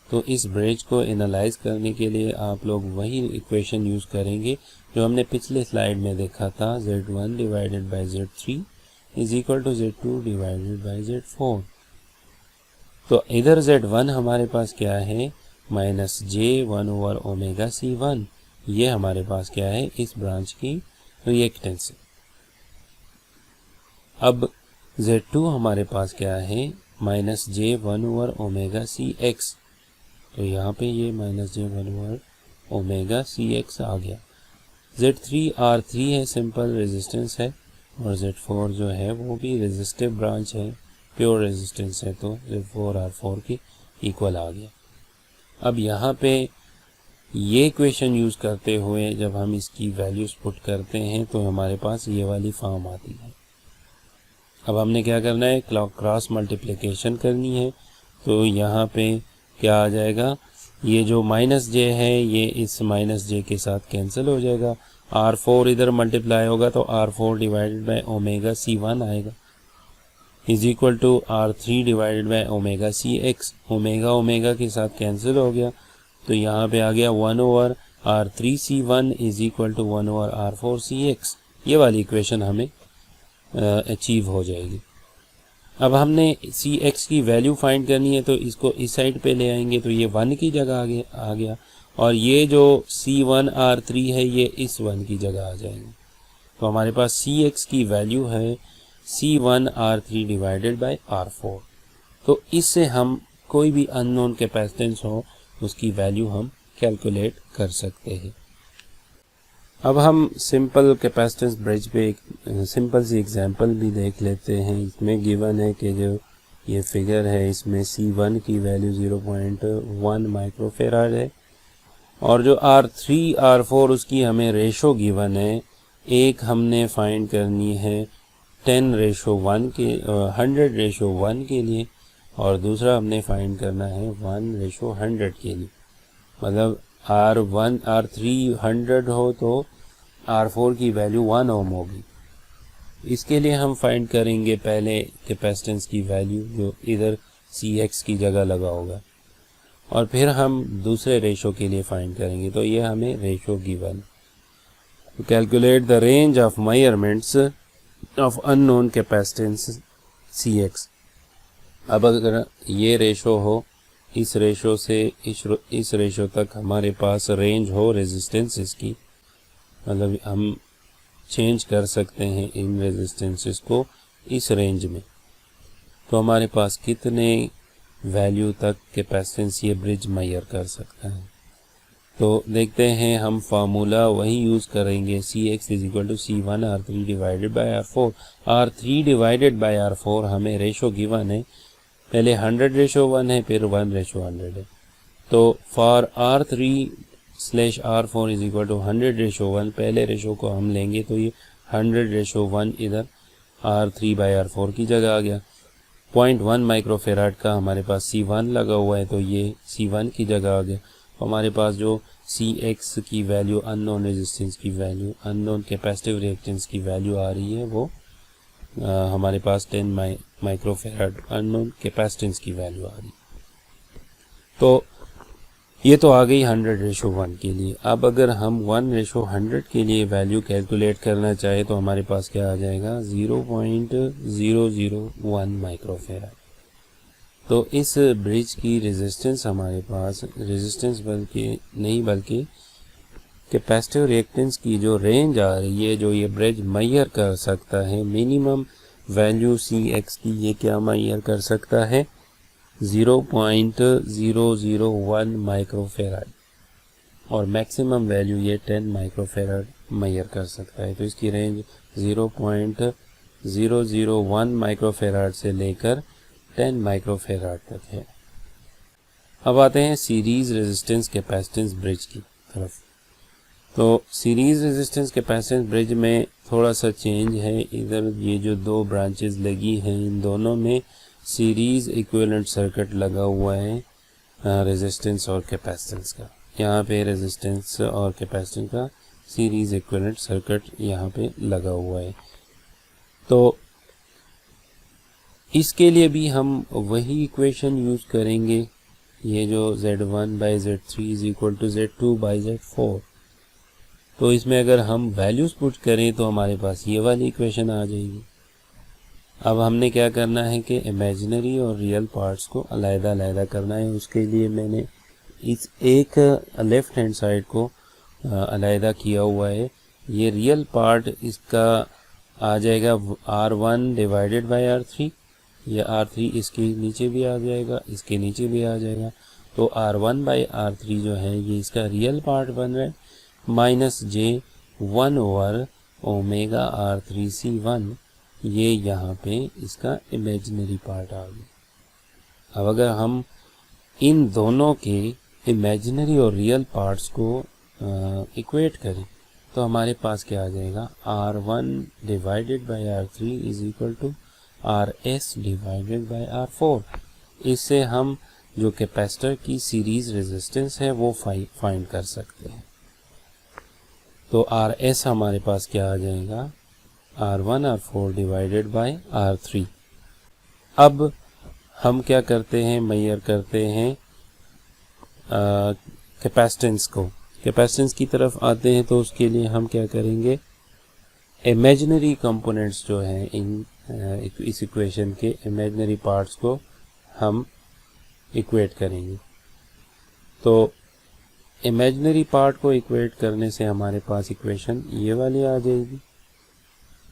तो इस ब्रिज को एनालाइज करने के लिए आप लोग वही इक्वेशन यूज़ करेंगे जो हमने पिछले स्लाइड में देखा था, Z1 divided by Z3 is equal to Z2 divided by Z4। तो इधर Z1 हमारे पास क्या है, -j1/ओमेगा C1। ये हमारे पास क्या है, इस ब्रांच की रिएक्टेंस है। अब Z2 हमारे पास क्या है, -j1/ओमेगा-Cx। तो यहाँ पे ये -j1/ओमेगा-Cx आ गया। Z3 R3 है, सिंपल रेजिस्टेंस है, और Z4 जो है वो भी रेजिस्टिव ब्रांच है, प्योर रेजिस्टेंस है, तो Z4 R4 के इक्वल आ गया। अब यहाँ पे ये इक्वेशन यूज़ करते हुए जब हम इसकी वैल्यूज़ पुट करते हैं तो हमारे पास ये वाली फॉर्म आती है। अब हमने क्या करना है, क्रॉस मल्टीप्लिकेशन करनी है। तो यहाँ पे क्या आ जाएगा, ये जो -j है ये इस -j के साथ कैंसिल हो जाएगा। R4 इधर मल्टीप्लाई होगा तो R4 डिवाइडेड बाई ओमेगा-C1 आएगा, is equal to R3 divided by ओमेगा-Cx। ओमेगा के साथ कैंसिल हो गया तो यहाँ पे आ गया 1/R3C1 is equal to 1/R4Cx। ये वाली इक्वेशन हमें अचीव हो जाएगी। अब हमने Cx की वैल्यू फाइंड करनी है तो इसको इस साइड पे ले आएंगे तो ये 1 की जगह आ गया, और ये जो C1 R3 है ये इस 1 की जगह आ जाएंगे। तो हमारे पास Cx की वैल्यू है C1 R3 divided by R4। तो इससे हम कोई भी अननोन कैपेसिटेंस हो उसकी वैल्यू हम कैलकुलेट कर सकते हैं। अब हम सिंपल कैपेसिटेंस ब्रिज पे एक सिंपल सी एग्जांपल भी देख लेते हैं। इसमें गिवन है कि जो ये फिगर है इसमें C1 की वैल्यू 0.1 माइक्रोफेराड है, और जो R3 R4 उसकी हमें रेशो गिवन है। एक हमने फाइंड करनी है 10:1 के 100:1 के लिए, और दूसरा हमने फाइंड करना है 1:100 के लिए। मतलब R3 100 हो तो R4 की वैल्यू 1 ओम होगी। इसके लिए हम फाइंड करेंगे पहले कैपेसिटेंस की वैल्यू जो इधर Cx की जगह लगा होगा, और फिर हम दूसरे रेशो के लिए फाइंड करेंगे। तो ये हमें ratio given. Calculate the range of measurements of unknown capacitance Cx। अब अगर ये रेशो हो, इस रेशो से इस रेशो तक हमारे पास रेंज हो रेजिस्टेंसेस की, मतलब हम चेंज कर सकते हैं इन रेजिस्टेंसेस को इस रेंज में, तो हमारे पास कितने वैल्यू तक कैपेसिटेंस ये ब्रिज मेजर कर सकता है। तो देखते हैं, हम फार्मूला वही यूज़ करेंगे, Cx is equal to C1 R3 divided by R4। R3 divided by R4 हमें रेशो गिवन है, पहले 100:1 है, फिर 1:100 है। तो for R3/R4 is equal to 100:1, पहले रेशो को हम लेंगे तो ये 100:1 इधर R3/R4 की जगह आ गया। 0.1 माइक्रोफेराड का हमारे पास C1 लगा हुआ है तो ये C1 की जगह आ गया। हमारे पास जो Cx की वैल्यू, अननोन रेजिस्टेंस की वैल्यू, अननोन कैपेसिटिव रिएक्टेंस की वैल्यू आ रही है, वो हमारे पास 10 माइक्रोफेराड अननोन कैपेसिटेंस की वैल्यू आ रही है। तो ये तो आ गई 100:1 के लिए। अब अगर हम 1:100 के लिए वैल्यू कैलकुलेट करना चाहे तो हमारे पास क्या आ जाएगा, 0.001 माइक्रोफेराड। तो इस ब्रिज की रेजिस्टेंस हमारे पास, रेजिस्टेंस बल्कि कैपेसिटिव रिएक्टेंस की जो रेंज आ रही है, जो ये ब्रिज मेजर कर सकता है, मिनिमम वैल्यू Cx की ये क्या मेजर कर सकता है, 0.001 माइक्रोफेराड, और मैक्सिमम वैल्यू ये 10 माइक्रोफेराड मेजर कर सकता है। तो इसकी रेंज 001 माइक्रोफेराड से लेकर 10 माइक्रोफेराड तक है। अब आते हैं सीरीज रेजिस्टेंस कैपेसिटेंस ब्रिज की तरफ। तो सीरीज रेजिस्टेंस कैपेसिटेंस ब्रिज में थोड़ा सा चेंज है। इधर ये जो दो ब्रांचेस लगी हैं, इन दोनों में सीरीज इक्विवेलेंट सर्किट लगा हुआ है रेजिस्टेंस और कैपेसिटेंस का। यहाँ पे रेजिस्टेंस और कैपेसिटेंस का सीरीज इक्विवेलेंट सर्किट यहाँ पे लगा हुआ है। तो इसके लिए भी हम वही इक्वेशन यूज करेंगे, ये जो Z1/Z3 is equal to Z2/Z4। तो इसमें अगर हम वैल्यूज पुट करें तो हमारे पास ये वाली इक्वेशन आ जाएगी। अब हमने क्या करना है कि इमेजिनरी और रियल पार्ट्स को अलग-अलग करना है। उसके लिए मैंने इस एक लेफ्ट हैंड साइड को अलग किया हुआ है। ये रियल पार्ट इसका आ जाएगा R1 डिवाइडेड बाय R3, या R3 इसके नीचे भी आ जाएगा, इसके नीचे भी आ जाएगा। तो R1/R3 जो है ये इसका रियल पार्ट बन रहा है, minus J1 over omega R3C1, ये यहाँ पे इसका इमेजिनरी पार्ट आ गया। अब अगर हम इन दोनों के इमेजिनरी और रियल पार्ट्स को इक्वेट करें तो हमारे पास क्या आ जाएगा, R1 divided by R3 is equal to RS divided by R4। इससे हम जो कैपेसिटर की सीरीज रेजिस्टेंस है वो फाइंड कर सकते हैं। तो RS हमारे पास क्या आ जाएगा, R1 R4 divided by R3। अब हम क्या करते हैं, मेजर करते हैं कैपेसिटेंस को। कैपेसिटेंस की तरफ आते हैं तो उसके लिए हम क्या करेंगे, इमेजिनरी कंपोनेंट्स जो हैं इस इक्वेशन के इमेजिनरी पार्ट्स को हम इक्वेट करेंगे। तो इमेजिनरी पार्ट को इक्वेट करने से हमारे पास इक्वेशन ये वाली आ जाएगी।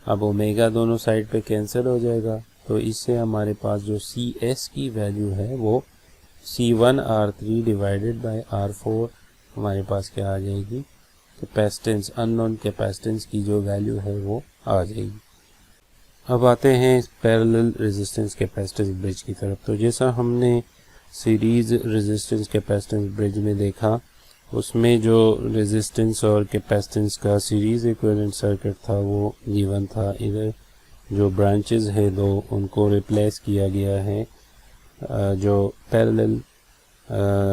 अब ओमेगा दोनों साइड पे कैंसिल हो जाएगा, तो इससे हमारे पास जो CS की वैल्यू है वो C1 R3 divided by R4 हमारे पास क्या आ जाएगी, कैपेसिटेंस, अननोन कैपेसिटेंस की जो वैल्यू है वो आ जाएगी। अब आते हैं पैरेलल रेजिस्टेंस कैपेसिटेंस ब्रिज की तरफ। तो जैसा हमने सीरीज रेजिस्टेंस कैपेसिटेंस ब्रिज में देखा, उसमें जो रेजिस्टेंस और कैपेसिटेंस का सीरीज इक्विवेलेंट सर्किट था वो गिवन था। इधर जो ब्रांचेस है दो, उनको रिप्लेस किया गया है जो parallel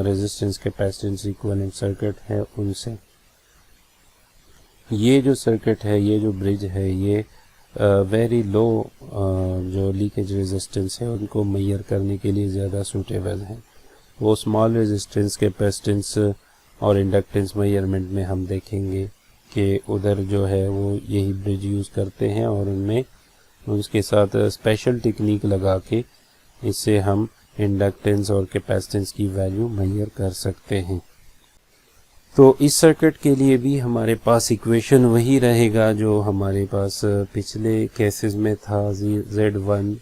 resistance capacitance equivalent circuit है उनसे। ये जो सर्किट है, ये जो ब्रिज है, ये वेरी लो जो लीकेज रेजिस्टेंस है उनको मेजर करने के लिए ज़्यादा सूटेबल है। वो स्मॉल रेजिस्टेंस कैपेसिटेंस और इंडक्टेंस मेजरमेंट में हम देखेंगे कि उधर जो है वो यही ब्रिज यूज़ करते हैं और उनमें उसके साथ स्पेशल टेक्निक लगा के इससे हम इंडक्टेंस और कैपेसिटेंस की वैल्यू मेजर कर सकते हैं। तो इस सर्किट के लिए भी हमारे पास इक्वेशन वही रहेगा जो हमारे पास पिछले केसेस में था, Z1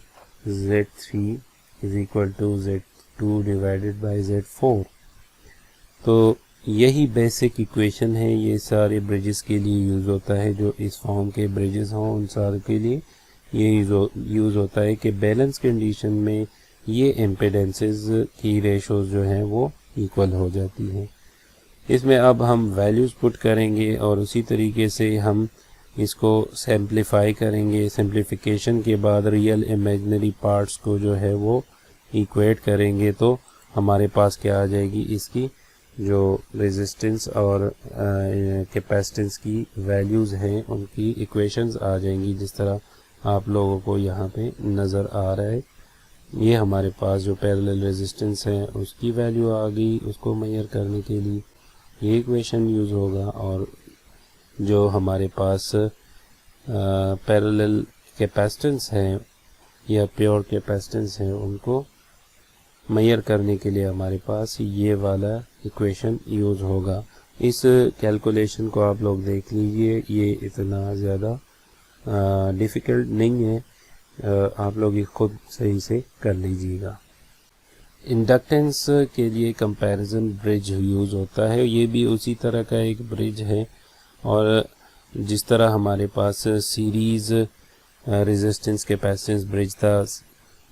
Z3 is equal to Z2 divided by Z4। तो यही बेसिक इक्वेशन है, ये सारे ब्रिजेस के लिए यूज़ होता है। जो इस फॉर्म के ब्रिजेस हों उन सारे के लिए ये यूज़ होता है कि बैलेंस कंडीशन में ये इम्पीडेंसेस की रेशोज़ जो हैं वो इक्वल हो जाती हैं। इसमें अब हम वैल्यूज़ पुट करेंगे और उसी तरीके से हम इसको सिंप्लीफाई करेंगे। सिंप्लीफिकेशन के बाद रियल इमेजिनरी पार्ट्स को जो है वो इक्वेट करेंगे तो हमारे पास क्या आ जाएगी, इसकी जो रेजिस्टेंस और कैपेसिटेंस की वैल्यूज़ हैं उनकी इक्वेशंस आ जाएंगी, जिस तरह आप लोगों को यहाँ पे नज़र आ रहा है। ये हमारे पास जो पैरेलल रेजिस्टेंस है उसकी वैल्यू आ गई, उसको मेजर करने के लिए ये इक्वेशन यूज़ होगा। और जो हमारे पास पैरेलल कैपेसिटेंस है या प्योर कैपेसिटेंस है उनको मेजर करने के लिए हमारे पास ये वाला इक्वेशन यूज़ होगा। इस कैलकुलेशन को आप लोग देख लीजिए, ये इतना ज़्यादा डिफ़िकल्ट नहीं है, आप लोग ये खुद सही से कर लीजिएगा। इंडक्टेंस के लिए कंपैरिजन ब्रिज यूज़ होता है, ये भी उसी तरह का एक ब्रिज है। और जिस तरह हमारे पास सीरीज़ रेजिस्टेंस कैपेसिटेंस ब्रिज था।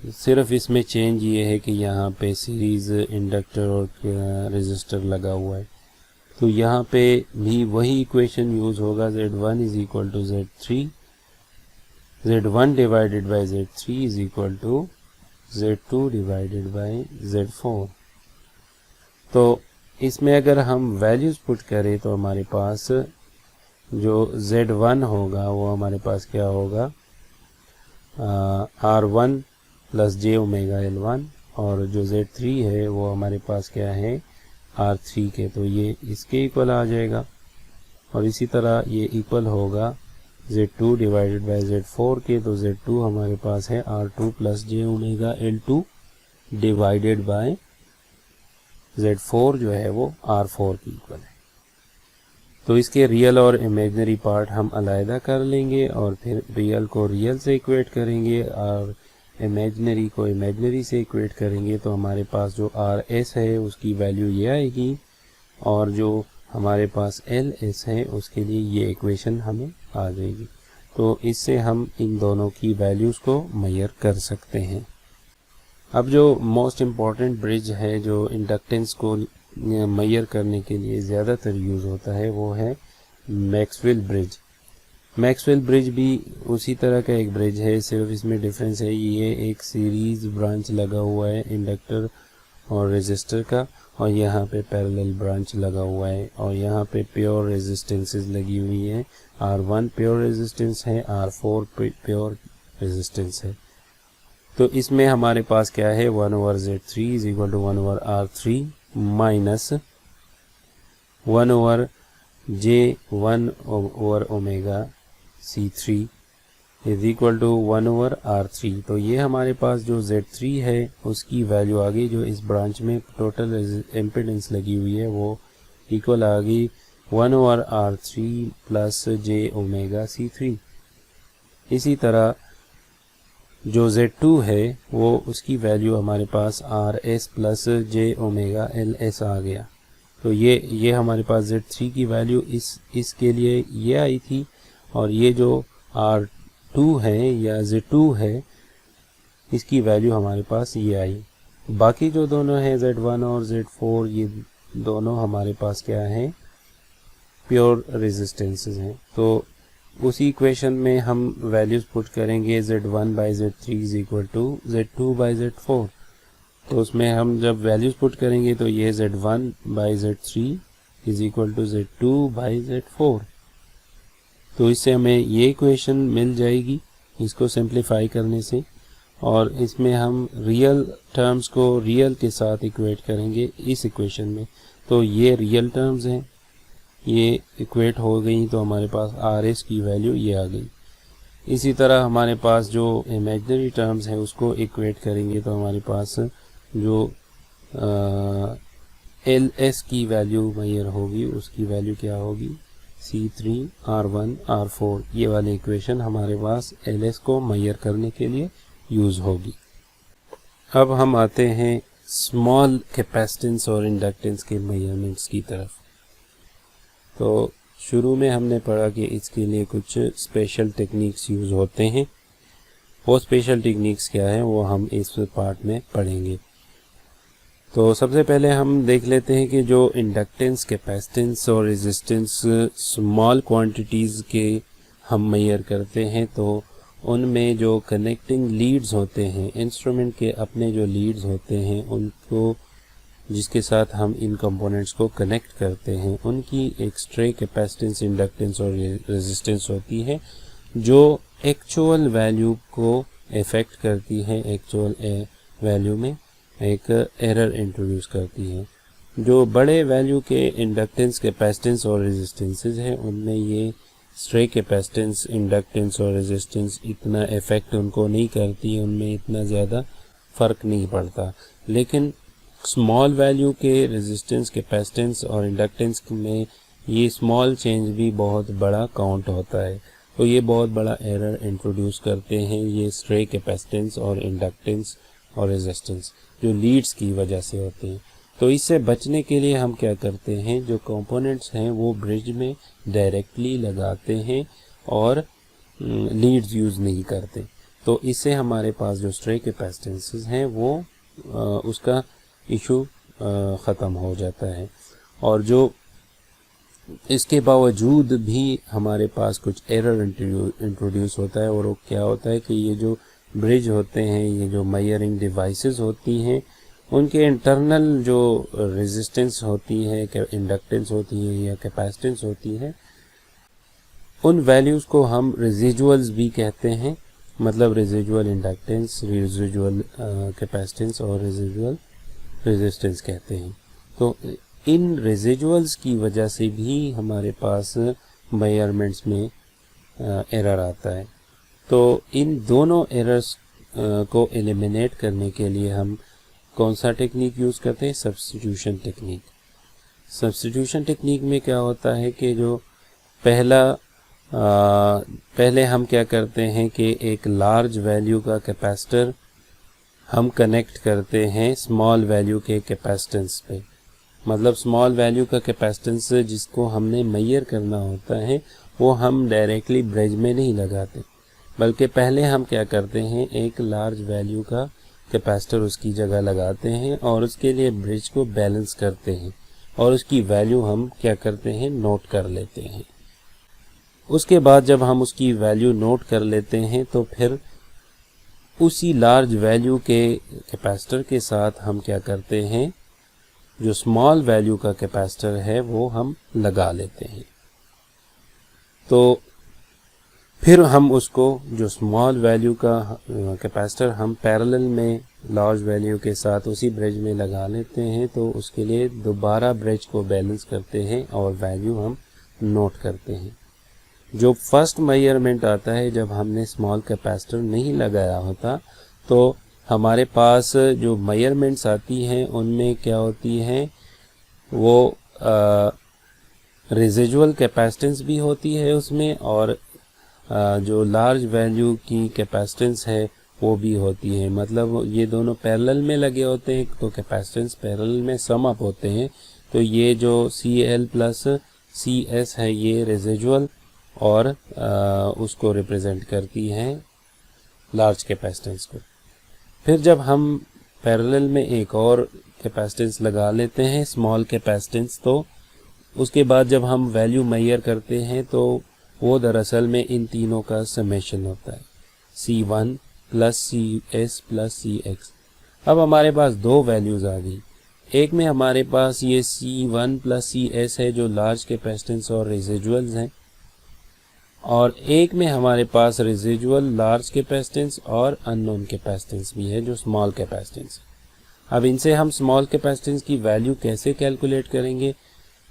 सिर्फ इसमें चेंज ये है कि यहाँ पे सीरीज़ इंडक्टर और रेजिस्टर लगा हुआ है। तो यहाँ पे भी वही इक्वेशन यूज़ होगा, Z1 is equal to Z3, Z1 divided by Z3 is equal to Z2 divided by Z4। तो इसमें अगर हम वैल्यूज़ पुट करें तो हमारे पास जो Z1 होगा वो हमारे पास क्या होगा, R1 प्लस जे ओमेगा L1, और जो Z3 है वो हमारे पास क्या है, R3 के, तो ये इसके इक्वल आ जाएगा। और इसी तरह ये इक्वल होगा Z2 डिवाइडेड बाय Z4 के, तो Z2 हमारे पास है R2 plus J omega L2 divided by Z4 जो है वो R4 की इक्वल है। तो इसके रियल और इमेजनरी पार्ट हम अलहदा कर लेंगे और फिर रियल को रियल से इक्वेट करेंगे और इमेजनरी को इमेजनरी से इक्वेट करेंगे। तो हमारे पास जो RS है उसकी वैल्यू ये आएगी, और जो हमारे पास LS है उसके लिए ये इक्वेशन हमें आ जाएगी। तो इससे हम इन दोनों की वैल्यूज़ को मेजर कर सकते हैं। अब जो मोस्ट इम्पॉर्टेंट ब्रिज है जो इंडक्टेंस को मेजर करने के लिए ज़्यादातर यूज़ होता है वो है मैक्सवेल ब्रिज। मैक्सवेल ब्रिज भी उसी तरह का एक ब्रिज है, सिर्फ इसमें डिफरेंस है ये एक सीरीज़ ब्रांच लगा हुआ है इंडक्टर और रेजिस्टर का, और यहाँ पे पैरेलल ब्रांच लगा हुआ है, और यहाँ पे प्योर रेजिस्टेंसेस लगी हुई हैं। R1 प्योर रेजिस्टेंस है, R4 प्योर रेजिस्टेंस है। तो इसमें हमारे पास क्या है, 1/Z3 is equal to 1/R3 minus 1/J1/ओमेगा C3 is equal to 1/R3। तो ये हमारे पास जो Z3 है उसकी वैल्यू आ गई, जो इस ब्रांच में टोटल इम्पीडेंस लगी हुई है वो इक्वल आ गई 1/R3 plus J omega C3। इसी तरह जो Z2 है वो उसकी वैल्यू हमारे पास RS plus J omega LS आ गया। तो ये हमारे पास Z3 की वैल्यू इसके लिए ये आई थी, और ये जो R2 है या Z2 है इसकी वैल्यू हमारे पास ये आई। बाकी जो दोनों हैं Z1 और Z4 ये दोनों हमारे पास क्या है, प्योर रेजिस्टेंसेस हैं। तो उसी इक्वेशन में हम वैल्यूज़ पुट करेंगे Z1 by Z3 is equal to Z2 by Z4। तो उसमें हम जब वैल्यूज़ पुट करेंगे तो ये Z1 by Z3 is equal to Z2 by Z4। तो इससे हमें ये इक्वेशन मिल जाएगी इसको सिंप्लीफाई करने से, और इसमें हम रियल टर्म्स को रियल के साथ इक्वेट करेंगे इस इक्वेशन में। तो ये रियल टर्म्स हैं, ये इक्वेट हो गई, तो हमारे पास RS की वैल्यू ये आ गई। इसी तरह हमारे पास जो इमेजनरी टर्म्स हैं उसको इक्वेट करेंगे तो हमारे पास जो LS की वैल्यू मेजर होगी उसकी वैल्यू क्या होगी, C3 R1 R4। ये वाली इक्वेशन हमारे पास LS को मेजर करने के लिए यूज़ होगी। अब हम आते हैं स्मॉल कैपेसिटेंस और इंडक्टेंस के मेजरमेंट्स की तरफ। तो शुरू में हमने पढ़ा कि इसके लिए कुछ स्पेशल टेक्निक्स यूज़ होते हैं। वो स्पेशल टेक्निक्स क्या है वो हम इस पार्ट में पढ़ेंगे। तो सबसे पहले हम देख लेते हैं कि जो इंडक्टेंस, कैपेसिटेंस और रेजिस्टेंस स्मॉल क्वांटिटीज़ के हम मेजर करते हैं, तो उनमें जो कनेक्टिंग लीड्स होते हैं, इंस्ट्रूमेंट के अपने जो लीड्स होते हैं उनको जिसके साथ हम इन कंपोनेंट्स को कनेक्ट करते हैं, उनकी एक स्ट्रे कैपेसिटेंस, इंडक्टेंस और रेजिस्टेंस होती है जो एक्चुअल वैल्यू को इफ़ेक्ट करती है, एक्चुअल वैल्यू में एक एरर इंट्रोड्यूस करती है। जो बड़े वैल्यू के इंडक्टेंस, कैपेसिटेंस और रेजिस्टेंसेस हैं उनमें ये स्ट्रे कैपेसिटेंस, इंडक्टेंस और रेजिस्टेंस इतना इफ़ेक्ट उनको नहीं करती, उनमें इतना ज़्यादा फ़र्क नहीं पड़ता। लेकिन स्मॉल वैल्यू के रेजिस्टेंस, कैपेसिटेंस और इंडक्टेंस में ये स्मॉल चेंज भी बहुत बड़ा काउंट होता है। तो ये बहुत बड़ा एरर इंट्रोड्यूस करते हैं ये स्ट्रे कैपेसिटेंस और इंडक्टेंस और रेजिस्टेंस जो लीड्स की वजह से होते हैं। तो इससे बचने के लिए हम क्या करते हैं, जो कंपोनेंट्स हैं वो ब्रिज में डायरेक्टली लगाते हैं और लीड्स यूज़ नहीं करते। तो इससे हमारे पास जो स्ट्रे कैपेसिटेंसेस हैं वो उसका इशू ख़त्म हो जाता है। और जो इसके बावजूद भी हमारे पास कुछ एरर इंट्रोड्यूस होता है, और वो क्या होता है कि ये जो ब्रिज होते हैं, ये जो मेजरिंग डिवाइसेस होती हैं, उनके इंटरनल जो रेजिस्टेंस होती है, इंडक्टेंस होती है या कैपेसिटेंस होती है, उन वैल्यूज़ को हम रेजिजुअल्स भी कहते हैं। मतलब रेजिजुअल इंडक्टेंस, रेजिजुअल कैपेसिटेंस और रेजिजुअल रेजिस्टेंस कहते हैं। तो इन रेजिजुअल्स की वजह से भी हमारे पास मेजरमेंट्स में एरर आता है। तो इन दोनों एरर्स को एलिमिनेट करने के लिए हम कौन सा टेक्निक यूज़ करते हैं? Substitution technique. सब्स्टिट्यूशन टेक्निक में क्या होता है कि जो पहले हम क्या करते हैं कि एक लार्ज वैल्यू का कैपेसिटर हम कनेक्ट करते हैं स्मॉल वैल्यू के कैपेसिटेंस पे। मतलब स्मॉल वैल्यू का कैपेसिटेंस जिसको हमने मेजर करना होता है वो हम डायरेक्टली ब्रिज में नहीं लगाते, बल्कि पहले हम क्या करते हैं, एक लार्ज वैल्यू का कैपेसिटर उसकी जगह लगाते हैं और उसके लिए ब्रिज को बैलेंस करते हैं और उसकी वैल्यू हम क्या करते हैं, नोट कर लेते हैं। उसके बाद जब हम उसकी वैल्यू नोट कर लेते हैं तो फिर उसी लार्ज वैल्यू के कैपेसिटर के साथ हम क्या करते हैं, जो स्मॉल वैल्यू का कैपेसिटर है वो हम लगा लेते हैं। तो फिर हम उसको जो स्मॉल वैल्यू का कैपेसिटर हम पैरेलल में लार्ज वैल्यू के साथ उसी ब्रिज में लगा लेते हैं। तो उसके लिए दोबारा ब्रिज को बैलेंस करते हैं और वैल्यू हम नोट करते हैं। जो फर्स्ट मेजरमेंट आता है जब हमने स्मॉल कैपेसिटर नहीं लगाया होता, तो हमारे पास जो मेजरमेंट्स आती हैं उनमें क्या होती हैं, वो रेजिजुअल कैपेसिटेंस भी होती है उसमें, और जो लार्ज वैल्यू की कैपेसिटेंस है वो भी होती है। मतलब ये दोनों पैरेलल में लगे होते हैं तो कैपेसिटेंस पैरेलल में सम अप होते हैं। तो ये जो CL प्लस CS है ये रेजिजुअल और उसको रिप्रेजेंट करती हैं लार्ज कैपेसिटेंस को। फिर जब हम पैरेलल में एक और कैपेसिटेंस लगा लेते हैं स्मॉल कैपेसिटेंस, तो उसके बाद जब हम वैल्यू मेजर करते हैं तो वो दरअसल में इन तीनों का समेशन होता है, C1 plus CS plus CX। अब हमारे पास दो वैल्यूज़ आ गई। एक में हमारे पास ये C1 प्लस CS है जो लार्ज कैपेसिटेंस और रेजिजुअल्स हैं, और एक में हमारे पास रेजिजुअल लार्ज कैपेसिटेंस और अननोन कैपेसिटेंस भी है जो स्मॉल कैपेसिटेंस। अब इनसे हम स्मॉल कैपेसिटेंस की वैल्यू कैसे कैलकुलेट करेंगे?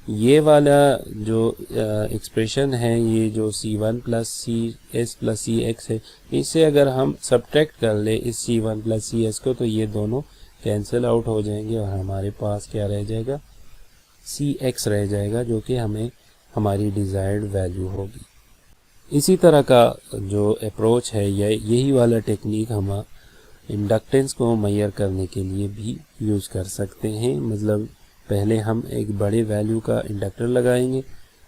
ये वाला जो एक्सप्रेशन है, ये जो C1 plus CS plus CX है, इससे अगर हम सब्ट्रैक्ट कर ले इस C1 प्लस CS को तो ये दोनों कैंसिल आउट हो जाएंगे और हमारे पास क्या रह जाएगा, CX रह जाएगा, जो कि हमें हमारी डिज़ायर्ड वैल्यू होगी। इसी तरह का जो अप्रोच है यही वाला टेक्निक हम इंडक्टेंस को मेजर करने के लिए भी यूज़ कर सकते हैं। मतलब पहले हम एक बड़े वैल्यू का इंडक्टर लगाएंगे,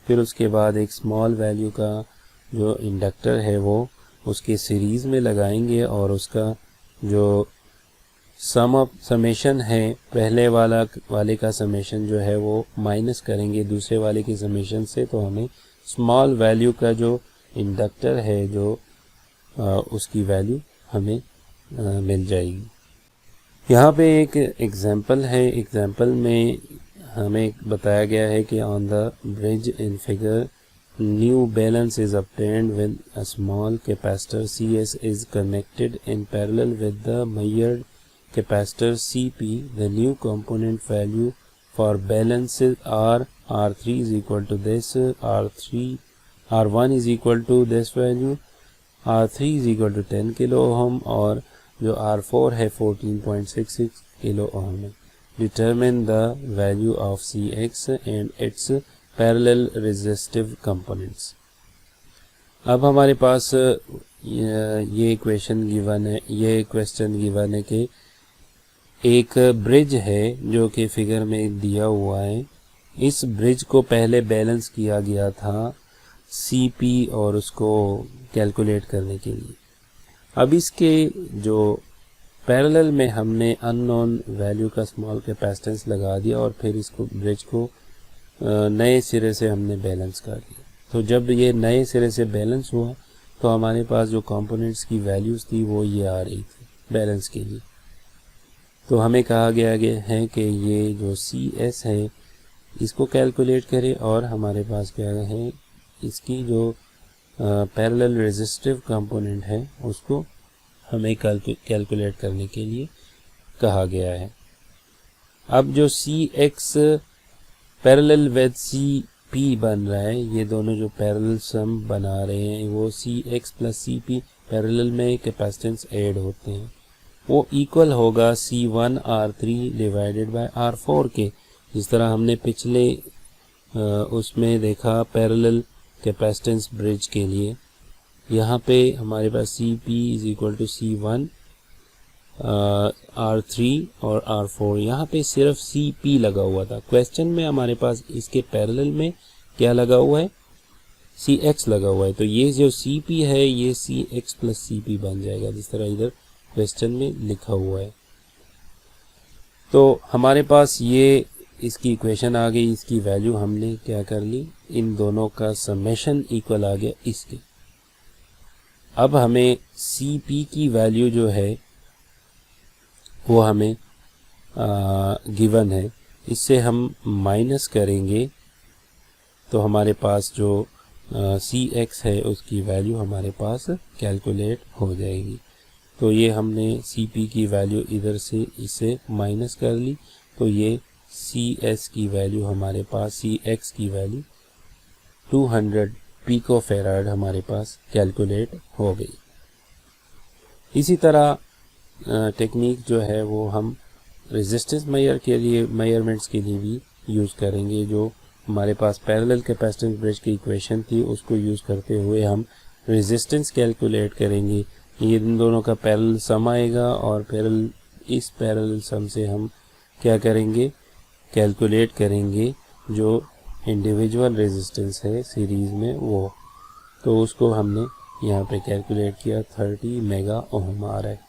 फिर उसके बाद एक स्मॉल वैल्यू का जो इंडक्टर है वो उसके सीरीज़ में लगाएंगे और उसका जो समेशन है, पहले वाले का समेशन जो है वो माइनस करेंगे दूसरे वाले के समेशन से, तो हमें स्मॉल वैल्यू का जो इंडक्टर है जो उसकी वैल्यू हमें मिल जाएगी। यहाँ पे एक एग्जांपल है। एग्जांपल में हमें बताया गया है कि on the bridge in figure new balance is obtained with a small capacitor CS is connected in parallel with the measured capacitor CP. The new component value for balances R3 is equal to this, R1 is equal to this value, R3 is equal to 10 kilo ohm और जो R4 है 14.66 kilo ohm है। Determine the value of CX and its parallel resistive components। अब हमारे पास ये question given है कि एक ब्रिज है जो कि फिगर में दिया हुआ है। इस ब्रिज को पहले बैलेंस किया गया था CP और उसको कैलकुलेट करने के लिए। अब इसके जो पैरेलल में हमने अननोन वैल्यू का स्मॉल कैपेसिटेंस लगा दिया और फिर इसको ब्रिज को नए सिरे से हमने बैलेंस कर दिया। तो जब ये नए सिरे से बैलेंस हुआ तो हमारे पास जो कंपोनेंट्स की वैल्यूज़ थी वो ये आ रही थी बैलेंस के लिए। तो हमें कहा गया है कि ये जो CS है इसको कैलकुलेट करें और हमारे पास क्या है इसकी जो पैरेलल रेजिस्टिव कंपोनेंट है उसको हमें कैलकुलेट करने के लिए कहा गया है। अब जो CX पैरेलल विद CP बन रहा है, ये दोनों जो पैरेलल सम बना रहे हैं वो CX प्लस CP पैरेलल में कैपेसिटेंस ऐड होते हैं, वो इक्वल होगा C1 R3 divided by R4 के। जिस तरह हमने पिछले उसमें देखा पैरेलल कैपेसिटेंस ब्रिज के लिए, यहाँ पे हमारे पास CP is equal to C1 R3 और R4। यहाँ पे सिर्फ CP लगा हुआ था। क्वेश्चन में हमारे पास इसके पैरेलल में क्या लगा हुआ है, CX लगा हुआ है। तो ये जो CP है ये CX प्लस CP बन जाएगा जिस तरह इधर क्वेश्चन में लिखा हुआ है। तो हमारे पास ये इसकी इक्वेशन आ गई, इसकी वैल्यू हमने क्या कर ली, इन दोनों का समेशन इक्वल आ गया इसके। अब हमें CP की वैल्यू जो है वो हमें गिवन है, इससे हम माइनस करेंगे तो हमारे पास जो CX है उसकी वैल्यू हमारे पास कैलकुलेट हो जाएगी। तो ये हमने CP की वैल्यू इधर से इसे माइनस कर ली, तो ये CS की वैल्यू हमारे पास, CX की वैल्यू 200 पिकोफैराड हमारे पास कैलकुलेट हो गई। इसी तरह टेक्निक जो है वो हम रेजिस्टेंस मेजरमेंट्स के लिए भी यूज़ करेंगे। जो हमारे पास पैरेलल कैपेसिटेंस ब्रिज की इक्वेशन थी उसको यूज़ करते हुए हम रेजिस्टेंस कैलकुलेट करेंगे। ये इन दोनों का पैरेलल सम आएगा और इस पैरेलल सम से हम क्या करेंगे, कैलकुलेट करेंगे जो इंडिविजुअल रेजिस्टेंस है सीरीज़ में वो। तो उसको हमने यहाँ पे कैलकुलेट किया 30 मेगा ओम आ रहा है।